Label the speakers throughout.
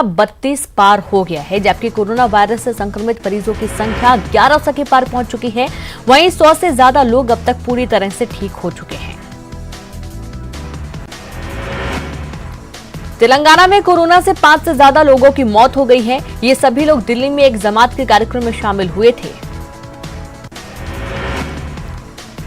Speaker 1: 32 पार हो गया है, जबकि कोरोना वायरस से संक्रमित मरीजों की संख्या 1100 के पार पहुंच चुकी है। वहीं 100 से ज्यादा लोग अब तक पूरी तरह से ठीक हो चुके हैं। तेलंगाना में कोरोना से 5 से ज्यादा लोगों की मौत हो गई है। ये सभी लोग दिल्ली में एक जमात के कार्यक्रम में शामिल हुए थे।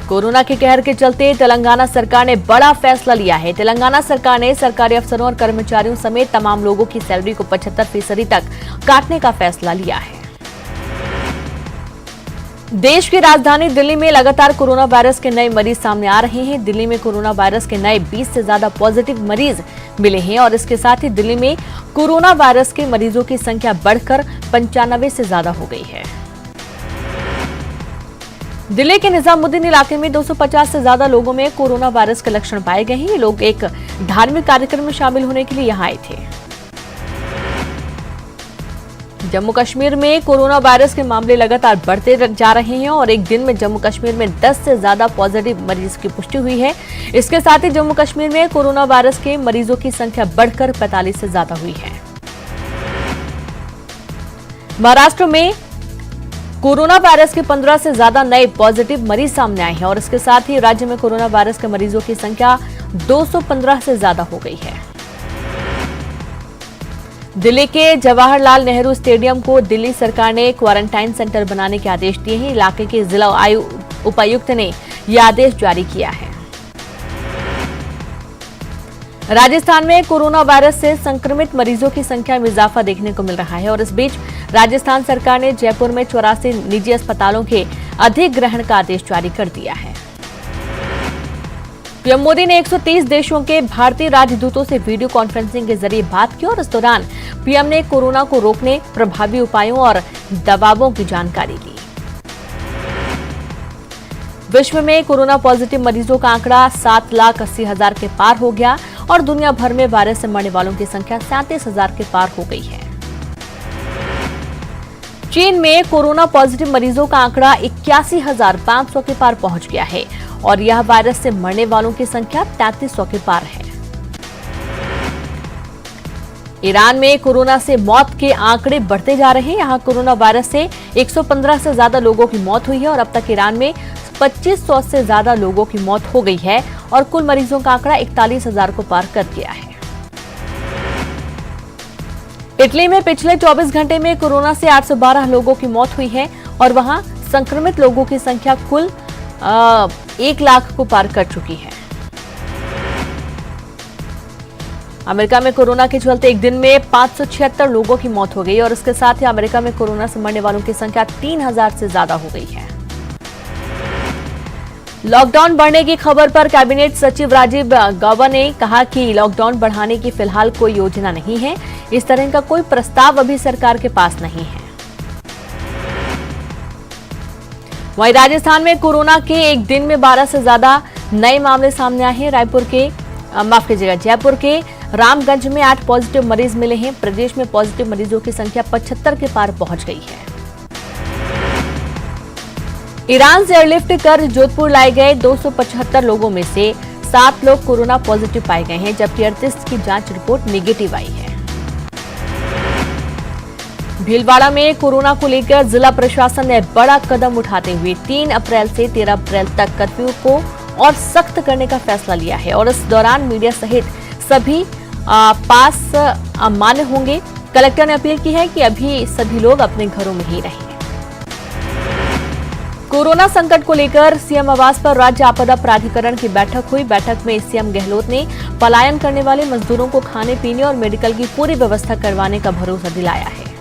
Speaker 1: कोरोना के कहर के चलते तेलंगाना सरकार ने बड़ा फैसला लिया है। तेलंगाना सरकार ने सरकारी अफसरों और कर्मचारियों समेत तमाम लोगों की सैलरी को 75% तक काटने का फैसला लिया है। देश की राजधानी दिल्ली में लगातार कोरोना वायरस के नए मरीज सामने आ रहे हैं। दिल्ली में कोरोना वायरस के नए 20 से ज्यादा पॉजिटिव मरीज मिले हैं और इसके साथ ही दिल्ली में कोरोना वायरस के मरीजों की संख्या बढ़कर 95 से ज्यादा हो गई है। दिल्ली के निजामुद्दीन इलाके में 250 से ज्यादा लोगों में कोरोना वायरस के लक्षण पाए गए हैं। ये लोग एक धार्मिक कार्यक्रम में शामिल होने के लिए यहां आए थे। जम्मू कश्मीर में कोरोना वायरस के मामले लगातार बढ़ते जा रहे हैं और एक दिन में जम्मू कश्मीर में 10 से ज्यादा पॉजिटिव मरीज की पुष्टि हुई है। इसके साथ ही जम्मू कश्मीर में कोरोना वायरस के मरीजों की संख्या बढ़कर 45 से ज्यादा हुई है। महाराष्ट्र में कोरोना वायरस के 15 से ज्यादा नए पॉजिटिव मरीज सामने आए हैं और इसके साथ ही राज्य में कोरोना वायरस के मरीजों की संख्या 215 से ज्यादा हो गई है। दिल्ली के जवाहरलाल नेहरू स्टेडियम को दिल्ली सरकार ने क्वारंटाइन सेंटर बनाने के आदेश दिए हैं। इलाके के जिला उपायुक्त ने यह आदेश जारी किया है। राजस्थान में कोरोना वायरस से संक्रमित मरीजों की संख्या में इजाफा देखने को मिल रहा है और इस बीच राजस्थान सरकार ने जयपुर में 84 निजी अस्पतालों के अधिग्रहण का आदेश जारी कर दिया है। पीएम मोदी ने 130 देशों के भारतीय राजदूतों से वीडियो कॉन्फ्रेंसिंग के जरिए बात की और इस दौरान पीएम ने कोरोना को रोकने प्रभावी उपायों और दवाओं की जानकारी ली। विश्व में कोरोना पॉजिटिव मरीजों का आंकड़ा 7,80,000 के पार हो गया और दुनिया भर में वायरस से मरने वालों की संख्या 37,000 के पार हो गई है। चीन में कोरोना पॉजिटिव मरीजों का आंकड़ा 81,500 के पार पहुंच गया है और यह वायरस से मरने वालों की संख्या 3300 के पार है। ईरान में कोरोना से मौत के आंकड़े बढ़ते जा रहे हैं। यहां कोरोना वायरस से 115 से ज्यादा लोगों की मौत हुई है और अब तक ईरान में 2500 से ज्यादा लोगों की मौत हो गई है और कुल मरीजों का आंकड़ा 41,000 को पार कर गया है। इटली में पिछले 24 घंटे में कोरोना से 812 लोगों की मौत हुई है और वहां संक्रमित लोगों की संख्या कुल 1 लाख को पार कर चुकी है। अमेरिका में कोरोना के चलते एक दिन में 576 लोगों की मौत हो गई और इसके साथ ही अमेरिका में कोरोना से मरने वालों की संख्या 3000 से ज्यादा हो गई है। लॉकडाउन बढ़ने की खबर पर कैबिनेट सचिव राजीव गौबा ने कहा कि लॉकडाउन बढ़ाने की फिलहाल कोई योजना नहीं है। इस तरह का कोई प्रस्ताव अभी सरकार के पास नहीं है। वहीं राजस्थान में कोरोना के एक दिन में 12 से ज्यादा नए मामले सामने आए हैं। जयपुर के रामगंज में 8 पॉजिटिव मरीज मिले हैं। प्रदेश में पॉजिटिव मरीजों की संख्या 75 के पार पहुंच गई है। ईरान से एयरलिफ्ट कर जोधपुर लाए गए 275 लोगों में से 7 लोग कोरोना पॉजिटिव पाए गए हैं, जबकि 38 की जांच रिपोर्ट नेगेटिव आई है। भीलवाड़ा में कोरोना को लेकर जिला प्रशासन ने बड़ा कदम उठाते हुए 3 अप्रैल से 13 अप्रैल तक कर्फ्यू को और सख्त करने का फैसला लिया है और इस दौरान मीडिया सहित सभी पास अमान्य होंगे। कलेक्टर ने अपील की है कि अभी सभी लोग अपने घरों में ही रहें। कोरोना संकट को लेकर सीएम आवास पर राज्य आपदा प्राधिकरण की बैठक हुई। बैठक में सीएम गहलोत ने पलायन करने वाले मजदूरों को खाने पीने और मेडिकल की पूरी व्यवस्था करवाने का भरोसा दिलाया है।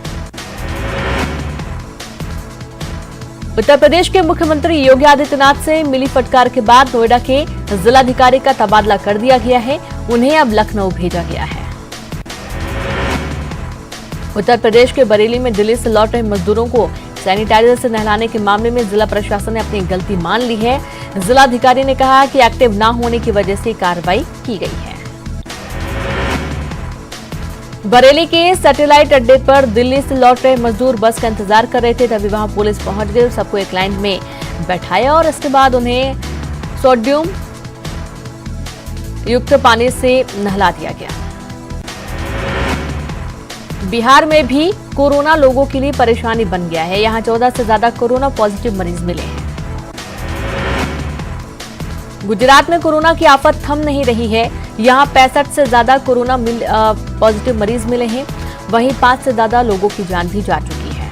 Speaker 1: उत्तर प्रदेश के मुख्यमंत्री योगी आदित्यनाथ से मिली फटकार के बाद नोएडा के जिलाधिकारी का तबादला कर दिया गया है। उन्हें अब लखनऊ भेजा गया है। उत्तर प्रदेश के बरेली में दिल्ली से लौट रहे मजदूरों को सैनिटाइजर से नहलाने के मामले में जिला प्रशासन ने अपनी गलती मान ली है। जिलाधिकारी ने कहा कि एक्टिव न होने की वजह से कार्रवाई की गई है। बरेली के सैटेलाइट अड्डे पर दिल्ली से लौट रहे मजदूर बस का इंतजार कर रहे थे, तभी वहां पुलिस पहुंच गई और सबको एक लाइन में बैठाया और इसके बाद उन्हें सोडियम युक्त पानी से नहला दिया गया। बिहार में भी कोरोना लोगों के लिए परेशानी बन गया है। यहां 14 से ज्यादा कोरोना पॉजिटिव मरीज मिले हैं। गुजरात में कोरोना की आफत थम नहीं रही है। यहां 65 से ज्यादा कोरोना पॉजिटिव मरीज मिले हैं। वहीं 5 से ज्यादा लोगों की जान भी जा चुकी है।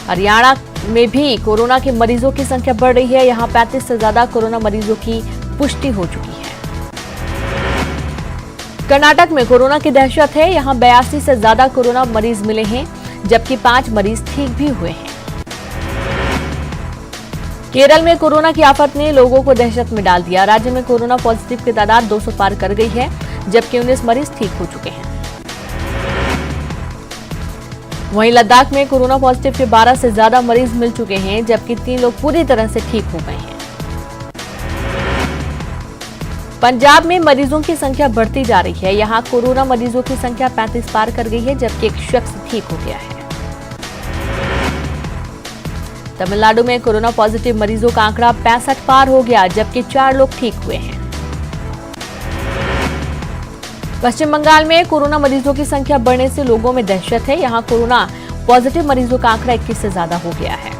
Speaker 1: हरियाणा में भी कोरोना के मरीजों की संख्या बढ़ रही है। यहां 35 से ज्यादा कोरोना मरीजों की पुष्टि हो चुकी है। कर्नाटक में कोरोना की दहशत है। यहां 82 से ज्यादा कोरोना मरीज मिले हैं, जबकि 5 मरीज ठीक भी हुए हैं। केरल में कोरोना की आफत ने लोगों को दहशत में डाल दिया। राज्य में कोरोना पॉजिटिव की तादाद 200 पार कर गई है, जबकि 19 मरीज ठीक हो चुके हैं। वहीं लद्दाख में कोरोना पॉजिटिव के 12 से ज्यादा मरीज मिल चुके हैं, जबकि 3 लोग पूरी तरह से ठीक हो गए हैं। पंजाब में मरीजों की संख्या बढ़ती जा रही है। यहां कोरोना मरीजों की संख्या 35 पार कर गई है, जबकि एक शख्स ठीक हो गया है। तमिलनाडु में कोरोना पॉजिटिव मरीजों का आंकड़ा 65 पार हो गया, जबकि 4 लोग ठीक हुए हैं। पश्चिम बंगाल में कोरोना मरीजों की संख्या बढ़ने से लोगों में दहशत है। यहां कोरोना पॉजिटिव मरीजों का आंकड़ा 21 से ज्यादा हो गया है।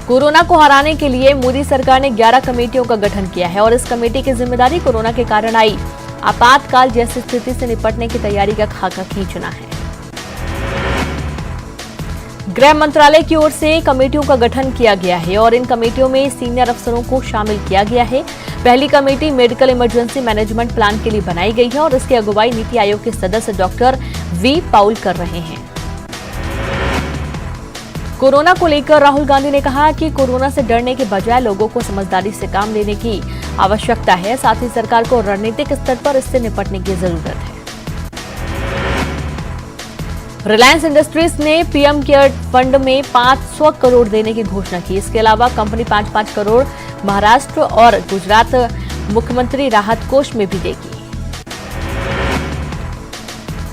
Speaker 1: कोरोना को हराने के लिए मोदी सरकार ने 11 कमेटियों का गठन किया है और इस कमेटी की जिम्मेदारी कोरोना के कारण आई आपातकाल जैसी स्थिति से निपटने की तैयारी का खाका खींचना है। गृह मंत्रालय की ओर से कमेटियों का गठन किया गया है और इन कमेटियों में सीनियर अफसरों को शामिल किया गया है। पहली committee medical emergency management plan के लिए बनाई गई है और इसकी अगुवाई नीति आयोग के सदस्य डॉक्टर वी पॉल कर रहे हैं। कोरोना को लेकर राहुल गांधी ने कहा कि कोरोना से डरने के बजाय लोगों को समझदारी से काम लेने की आवश्यकता है। साथ ही सरकार को रणनीतिक स्तर पर इससे निपटने की जरूरत है। रिलायंस इंडस्ट्रीज ने पीएम केयर फंड में 500 करोड़ देने की घोषणा की। इसके अलावा कंपनी 5-5 करोड़ महाराष्ट्र और गुजरात मुख्यमंत्री राहत कोष में भी देगी।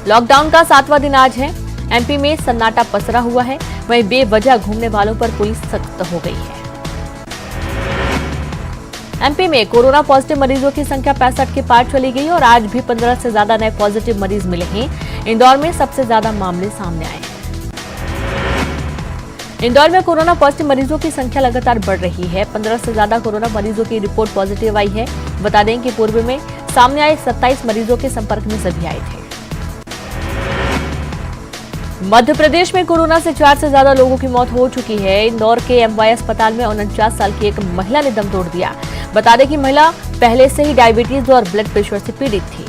Speaker 1: लॉकडाउन का 7वां दिन आज है। एमपी में सन्नाटा पसरा हुआ है। वहीं बेवजह घूमने वालों पर पुलिस सख्त हो गई है। एमपी में कोरोना पॉजिटिव मरीजों की संख्या 65 के पार चली गई और आज भी 15 से ज्यादा नए पॉजिटिव मरीज मिले हैं। इंदौर में सबसे ज्यादा मामले सामने आए हैं। इंदौर में कोरोना पॉजिटिव मरीजों की संख्या लगातार बढ़ रही है। 15 से ज्यादा कोरोना मरीजों की रिपोर्ट पॉजिटिव आई है। बता दें कि पूर्व में सामने आए 27 मरीजों के संपर्क में सभी आए थे। मध्य प्रदेश में कोरोना से 4 से ज्यादा लोगों की मौत हो चुकी है। इंदौर के एमवाई अस्पताल में 49 साल की एक महिला ने दम तोड़ दिया। बता दें कि महिला पहले से ही डायबिटीज और ब्लड प्रेशर से पीड़ित थी।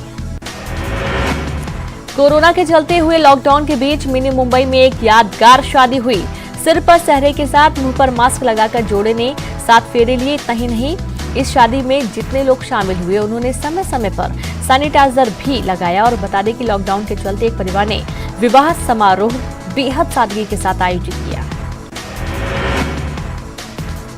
Speaker 1: कोरोना के चलते हुए लॉकडाउन के बीच मिनी मुंबई में एक यादगार शादी हुई। सिर पर सेहरे के साथ मुंह पर मास्क लगाकर जोड़े ने 7 फेरे लिए। इतना ही नहीं, इस शादी में जितने लोग शामिल हुए उन्होंने समय समय पर सैनिटाइजर भी लगाया। और बता दें कि लॉकडाउन के चलते एक परिवार ने विवाह समारोह बेहद सादगी के साथ आयोजित किया।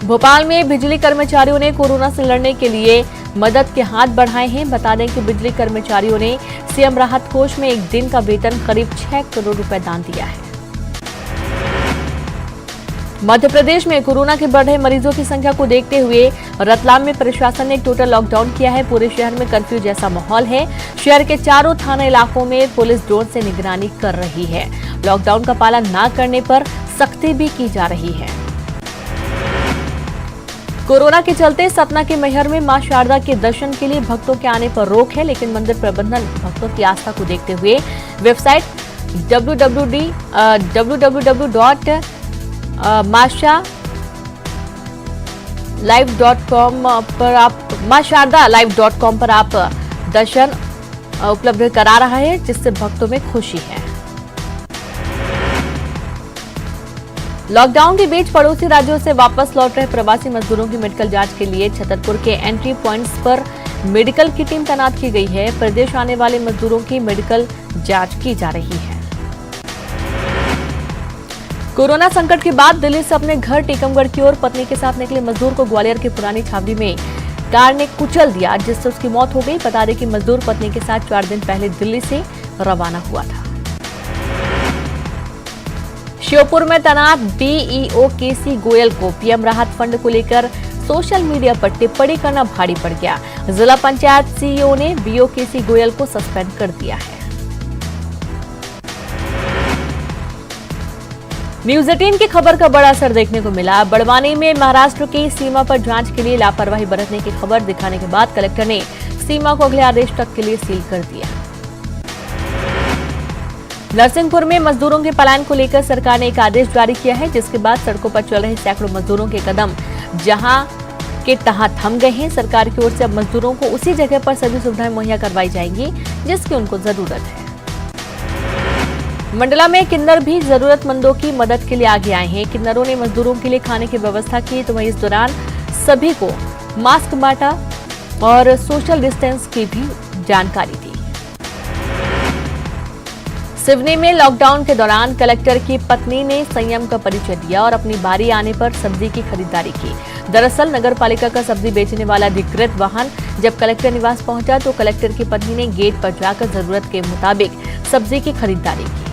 Speaker 1: भोपाल में बिजली कर्मचारियों ने कोरोना से लड़ने के लिए मदद के हाथ बढ़ाए हैं। बता दें कि बिजली कर्मचारियों ने सीएम राहत कोष में एक दिन का वेतन करीब 6 करोड़ रुपए दान दिया है। मध्य प्रदेश में कोरोना के बढ़ रहे मरीजों की संख्या को देखते हुए रतलाम में प्रशासन ने टोटल लॉकडाउन किया है। पूरे शहर में कर्फ्यू जैसा माहौल है। शहर के चारों थाना इलाकों में पुलिस ड्रोन से निगरानी कर रही है। लॉकडाउन का पालन न करने पर सख्ती भी की जा रही है। कोरोना के चलते सतना के मैहर में मां शारदा के दर्शन के लिए भक्तों के आने पर रोक है, लेकिन मंदिर प्रबंधन भक्तों की आस्था को देखते हुए वेबसाइट www.masharda.live.com पर आप दर्शन उपलब्ध करा रहा है, जिससे भक्तों में खुशी है। लॉकडाउन के बीच पड़ोसी राज्यों से वापस लौट रहे प्रवासी मजदूरों की मेडिकल जांच के लिए छतरपुर के एंट्री पॉइंट्स पर मेडिकल की टीम तैनात की गई है। प्रदेश आने वाले मजदूरों की मेडिकल जांच की जा रही है। कोरोना संकट के बाद दिल्ली से अपने घर टीकमगढ़ की ओर पत्नी के साथ निकले मजदूर को ग्वालियर की पुरानी छावनी में कार ने कुचल दिया, जिससे उसकी मौत हो गई। बता दें कि मजदूर पत्नी के साथ 4 दिन पहले दिल्ली से रवाना हुआ था। श्योपुर में तैनात बीईओ केसी गोयल को पीएम राहत फंड को लेकर सोशल मीडिया पर टिप्पणी करना भारी पड़ गया। जिला पंचायत सीईओ ने बीओ केसी गोयल को सस्पेंड कर दिया है। न्यूज 18 की खबर का बड़ा असर देखने को मिला। बड़वानी में महाराष्ट्र की सीमा पर जांच के लिए लापरवाही बरतने की खबर दिखाने के बाद कलेक्टर ने सीमा को अगले आदेश तक के लिए सील कर दिया। नरसिंहपुर में मजदूरों के पलायन को लेकर सरकार ने एक आदेश जारी किया है, जिसके बाद सड़कों पर चल रहे सैकड़ों मजदूरों के कदम जहां के तहां थम गए हैं। सरकार की ओर से अब मजदूरों को उसी जगह पर सभी सुविधाएं मुहैया करवाई जाएंगी जिसकी उनको जरूरत है। मंडला में किन्नर भी जरूरतमंदों की मदद के लिए आगे आए हैं। किन्नरों ने मजदूरों के लिए खाने की व्यवस्था की, तो वहीं इस दौरान सभी को मास्क बांटा और सोशल डिस्टेंस की भी जानकारी दी। सिवनी में लॉकडाउन के दौरान कलेक्टर की पत्नी ने संयम का परिचय दिया और अपनी बारी आने पर सब्जी की खरीदारी की। दरअसल नगर पालिका का सब्जी बेचने वाला अधिकृत वाहन जब कलेक्टर निवास पहुंचा तो कलेक्टर की पत्नी ने गेट पर जाकर जरूरत के मुताबिक सब्जी की खरीदारी की।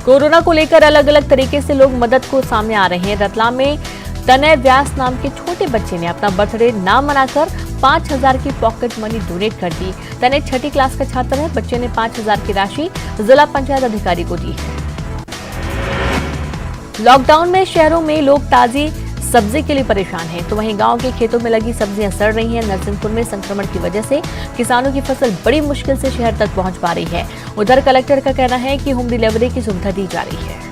Speaker 1: कोरोना को लेकर अलग अलग तरीके से लोग मदद को सामने आ रहे हैं। रतलाम में तनय व्यास नाम के छोटे बच्चे ने अपना बर्थडे ना मनाकर 5,000 की पॉकेट मनी डोनेट कर दी। तनय 6ठी क्लास का छात्र है। बच्चे ने 5,000 की राशि जिला पंचायत अधिकारी को दी है। लॉकडाउन में शहरों में लोग ताजी सब्जी के लिए परेशान हैं, तो वहीं गांव के खेतों में लगी सब्जियां सड़ रही हैं। नरसिंहपुर में संक्रमण की वजह से किसानों की फसल बड़ी मुश्किल से शहर तक पहुंच पा रही है। उधर कलेक्टर का कहना है कि होम डिलीवरी की सुविधा दी जा रही है।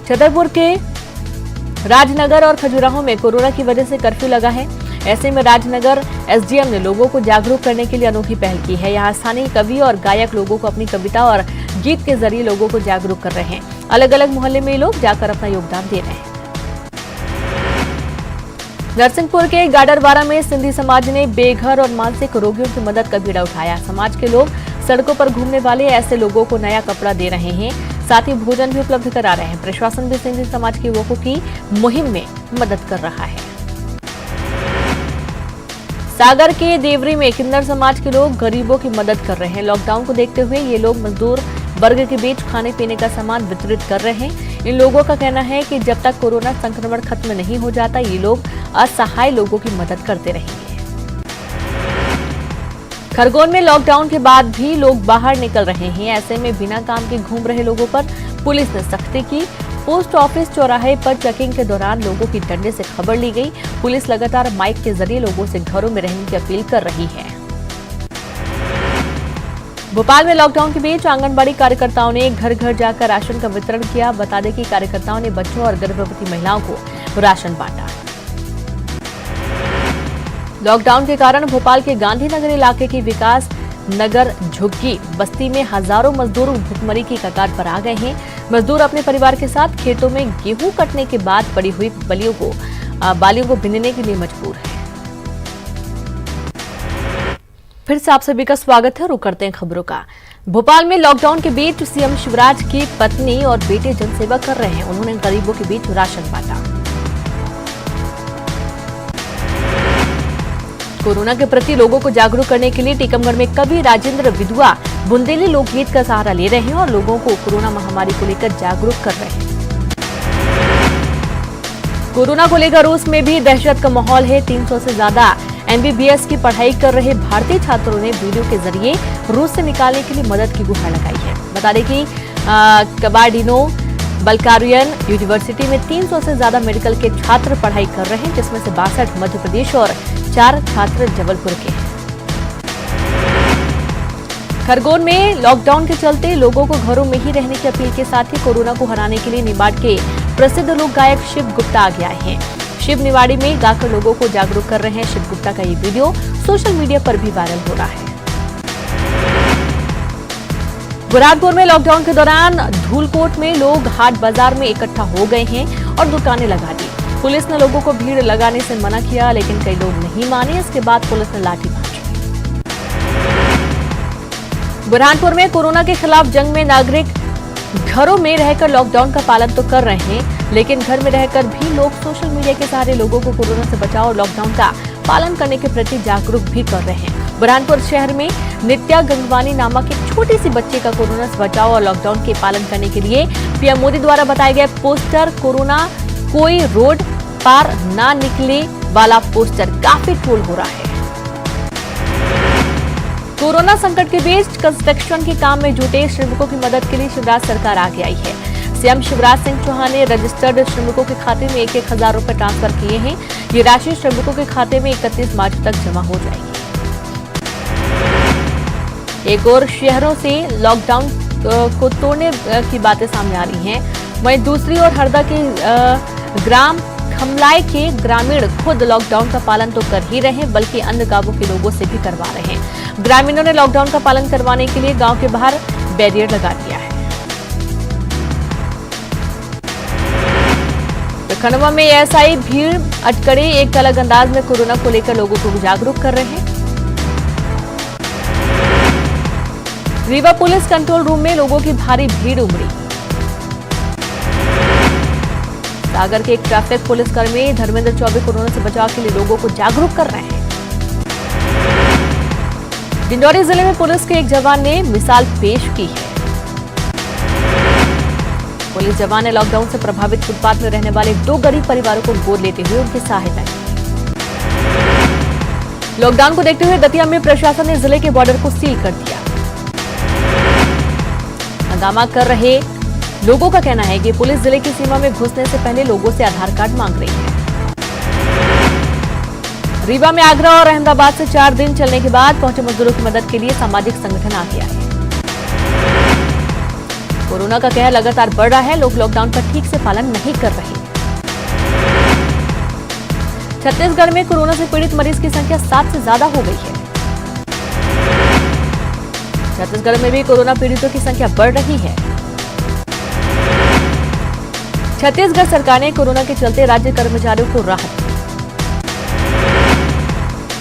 Speaker 1: छतरपुर के राजनगर और खजुराहो में कोरोना की वजह से कर्फ्यू लगा है। ऐसे में राजनगर एसडीएम ने लोगों को जागरूक करने के लिए अनोखी पहल की है। यहाँ स्थानीय कवि और गायक लोगों को अपनी कविता और गीत के जरिए लोगों को जागरूक कर रहे हैं। अलग अलग मोहल्ले में लोग जाकर अपना योगदान दे रहे हैं। नरसिंहपुर के गाडरवारा में सिंधी समाज ने बेघर और मानसिक रोगियों की मदद का बीड़ा उठाया। समाज के लोग सड़कों पर घूमने वाले ऐसे लोगों को नया कपड़ा दे रहे हैं, साथ ही भोजन भी उपलब्ध करा रहे हैं। प्रशासन भी सिंधी समाज के युवकों की मुहिम में मदद कर रहा है। सागर के देवरी में किन्नर समाज के लोग गरीबों की मदद कर रहे हैं। लॉकडाउन को देखते हुए ये लोग मजदूर वर्ग के बीच खाने पीने का सामान वितरित कर रहे हैं। इन लोगों का कहना है कि जब तक कोरोना संक्रमण खत्म नहीं हो जाता, ये लोग असहाय लोगों की मदद करते रहेंगे। खरगोन में लॉकडाउन के बाद भी लोग बाहर निकल रहे हैं। ऐसे में बिना काम के घूम रहे लोगों पर पुलिस ने सख्ती की। पोस्ट ऑफिस चौराहे पर चेकिंग के दौरान लोगों की डंडे से खबर ली गई। पुलिस लगातार माइक के जरिए लोगों से घरों में रहने की अपील कर रही है। भोपाल में लॉकडाउन के बीच आंगनबाड़ी कार्यकर्ताओं ने घर घर जाकर राशन का वितरण किया। बता दें कि कार्यकर्ताओं ने बच्चों और गर्भवती महिलाओं को राशन बांटा। लॉकडाउन के कारण भोपाल के गांधीनगर इलाके की विकास नगर झुग्गी बस्ती में हजारों मजदूर भुखमरी की कगार पर आ गए हैं। मजदूर अपने परिवार के साथ खेतों में गेहूं कटने के बाद पड़ी हुई बालियों को बीनने के लिए मजबूर है। फिर से आप सभी का स्वागत है। रुक करते हैं खबरों का। भोपाल में लॉकडाउन के बीच सीएम शिवराज की पत्नी और बेटे जनसेवा कर रहे हैं। उन्होंने गरीबों के बीच राशन बांटा। कोरोना के प्रति लोगों को जागरूक करने के लिए टीकमगढ़ में कवि राजेंद्र विधुआ बुंदेली लोकगीत का सहारा ले रहे हैं और लोगों को कोरोना महामारी को लेकर जागरूक कर रहे हैं। कोरोना को लेकर रूस में भी दहशत का माहौल है। 300 से ज्यादा एमबीबीएस की पढ़ाई कर रहे भारतीय छात्रों ने वीडियो के जरिए रूस से निकालने के लिए मदद की गुहार लगाई है। बता दें कि कबार्डिनो बल्कारियन यूनिवर्सिटी में 300 से ज्यादा मेडिकल के छात्र पढ़ाई कर रहे हैं, जिसमें से 62 मध्य प्रदेश और 4 छात्र जबलपुर के हैं। खरगोन में लॉकडाउन के चलते लोगों को घरों में ही रहने की अपील के साथ ही कोरोना को हराने के लिए निबाड़ के प्रसिद्ध लोक गायक शिव गुप्ता आगे आए हैं। शिव निवाड़ी में गाकर लोगों को जागरूक कर रहे हैं। शिव गुप्ता का ये वीडियो सोशल मीडिया पर भी वायरल हो रहा है। बुरहानपुर में लॉकडाउन के दौरान धूलकोट में लोग हाट बाजार में इकट्ठा हो गए हैं और दुकानें लगा दी। पुलिस ने लोगों को भीड़ लगाने से मना किया, लेकिन कई लोग नहीं माने। इसके बाद पुलिस ने लाठीचार्ज की। बुरहानपुर में कोरोना के खिलाफ जंग में नागरिक घरों में रहकर लॉकडाउन का पालन तो कर रहे हैं, लेकिन घर में रहकर भी लोग सोशल मीडिया के सहारे लोगों को कोरोना से बचाव और लॉकडाउन का पालन करने के प्रति जागरूक भी कर रहे हैं। बुरहानपुर शहर में नित्या गंगवानी नामक एक छोटी सी बच्ची का कोरोना से बचाव और लॉकडाउन के पालन करने के लिए पीएम मोदी द्वारा बताए गए पोस्टर कोरोना कोई रोड पार ना निकले वाला पोस्टर काफी ट्रोल हो रहा है। कोरोना संकट के बीच कंस्ट्रक्शन के काम में जुटे श्रमिकों की मदद के लिए शिवराज सरकार आगे आई है। सीएम शिवराज सिंह चौहान ने रजिस्टर्ड श्रमिकों के खाते में 1,000 रुपए ट्रांसफर किए हैं। ये राशि श्रमिकों के खाते में 31 मार्च तक जमा हो जाएगी। एक और शहरों से लॉकडाउन को तोड़ने की बातें सामने आ रही हैं, वहीं दूसरी ओर हरदा के ग्राम खमलाई के ग्रामीण खुद लॉकडाउन का पालन तो कर ही रहे हैं, बल्कि अन्य गांवों के लोगों से भी करवा रहे हैं। ग्रामीणों ने लॉकडाउन का पालन करवाने के लिए गांव के बाहर बैरियर लगा दिया है। खंडवा में एएसआई भीड़ अटकड़े एक अलग अंदाज में कोरोना को लेकर लोगों को जागरूक कर रहे हैं। रीवा पुलिस कंट्रोल रूम में लोगों की भारी भीड़ उमड़ी। सागर के एक ट्रैफिक पुलिसकर्मी धर्मेंद्र चौबे कोरोना से बचाव के लिए लोगों को जागरूक कर रहे हैं। डिंडौरी जिले में पुलिस के एक जवान ने मिसाल पेश की है। पुलिस जवान ने लॉकडाउन से प्रभावित फुटपाथ में रहने वाले 2 गरीब परिवारों को गोद लेते हुए उनकी सहायता की। लॉकडाउन को देखते हुए दतिया में प्रशासन ने जिले के बॉर्डर को सील कर दिया। हंगामा कर रहे लोगों का कहना है कि पुलिस जिले की सीमा में घुसने से पहले लोगों से आधार कार्ड मांग रही है। रीवा में आगरा और अहमदाबाद से 4 दिन चलने के बाद पहुंचे मजदूरों की मदद के लिए सामाजिक संगठन आगे आए। कोरोना का कहर लगातार बढ़ रहा है, लोग लॉकडाउन का ठीक से पालन नहीं कर रहे। छत्तीसगढ़ में कोरोना से पीड़ित मरीज की संख्या 7 से ज्यादा हो गई है। छत्तीसगढ़ में भी कोरोना पीड़ितों की संख्या बढ़ रही है। छत्तीसगढ़ सरकार ने कोरोना के चलते राज्य कर्मचारियों को राहत दी।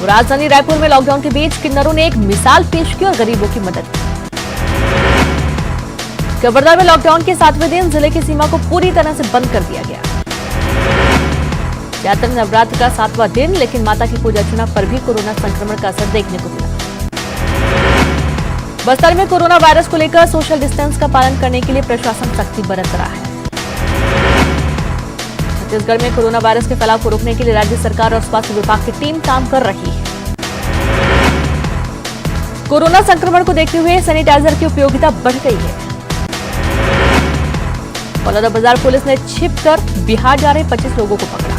Speaker 1: राजधानी रायपुर में लॉकडाउन के बीच किन्नरों ने एक मिसाल पेश की और गरीबों की मदद की। कवर्धा में लॉकडाउन के 7वें दिन जिले की सीमा को पूरी तरह से बंद कर दिया गया। चैत्र नवरात्र का 7वां दिन, लेकिन माता की पूजा अर्चना पर भी कोरोना संक्रमण का असर देखने को मिला। बस्तर में कोरोना वायरस को लेकर सोशल डिस्टेंस का पालन करने के लिए प्रशासन सख्ती बरत रहा है। छत्तीसगढ़ में कोरोना वायरस के फैलाव को रोकने के लिए राज्य सरकार और स्वास्थ्य विभाग की टीम काम कर रही है। कोरोना संक्रमण को देखते हुए सैनिटाइजर की उपयोगिता बढ़ गई है। बलौदाबाजार पुलिस ने छिपकर बिहार जा रहे 25 लोगों को पकड़ा।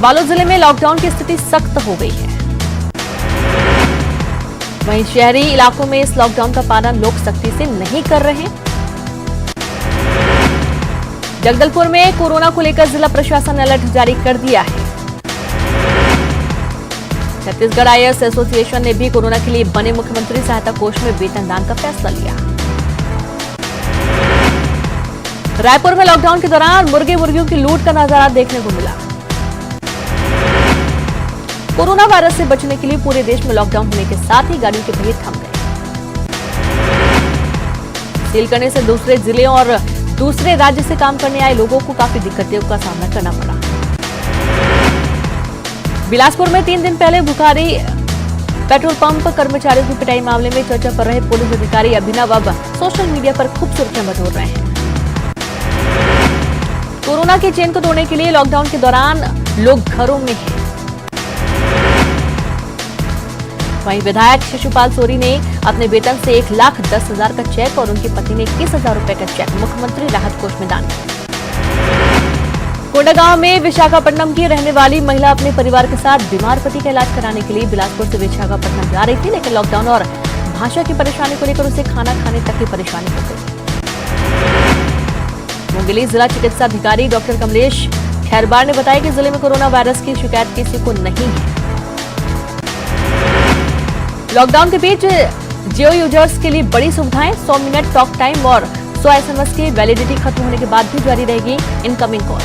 Speaker 1: बालोद जिले में लॉकडाउन की स्थिति सख्त हो गई है। वहीं शहरी इलाकों में इस लॉकडाउन का पालन लोग सख्ती से नहीं कर रहे। जगदलपुर में कोरोना को लेकर जिला प्रशासन ने अलर्ट जारी कर दिया है। छत्तीसगढ़ आईएएस एसोसिएशन ने भी कोरोना के लिए बने मुख्यमंत्री सहायता कोष में वेतन दान का फैसला लिया। रायपुर में लॉकडाउन के दौरान मुर्गियों की लूट का नजारा देखने को मिला। कोरोना वायरस से बचने के लिए पूरे देश में लॉकडाउन होने के साथ ही गाड़ियों के पहिए थम गए। सील करने से दूसरे जिले और दूसरे राज्य से काम करने आए लोगों को काफी दिक्कतों का सामना करना पड़ा। बिलासपुर में 3 दिन पहले बुखारी पेट्रोल पंप कर्मचारियों की पिटाई मामले में चर्चा कर रहे पुलिस अधिकारी अभिनव अब सोशल मीडिया पर खूब सुर्खियां बटोर रहे हैं। कोरोना के चेन को तोड़ने के लिए लॉकडाउन के दौरान लोग घरों में हैं। वहीं विधायक शिशुपाल सोरी ने अपने वेतन से 1,10,000 का चेक और उनकी पत्नी ने 21,000 रुपए का चेक मुख्यमंत्री राहत कोष में दान किया। कोंडागांव में विशाखापट्टनम की रहने वाली महिला अपने परिवार के साथ बीमार पति का इलाज कराने के लिए बिलासपुर से विशाखापट्टनम जा रही थी, लेकिन लॉकडाउन और भाषा की परेशानी को लेकर उसे खाना खाने तक की परेशानी हो गई। मुंगेली जिला चिकित्सा अधिकारी डॉक्टर कमलेश खैरबार ने बताया कि जिले में कोरोना वायरस की शिकायत किसी को नहीं है। लॉकडाउन के बीच जियो यूजर्स के लिए बड़ी सुविधाएं, 100 मिनट टॉक टाइम और 100 SMS की वैलिडिटी खत्म होने के बाद भी जारी रहेगी इनकमिंग कॉल।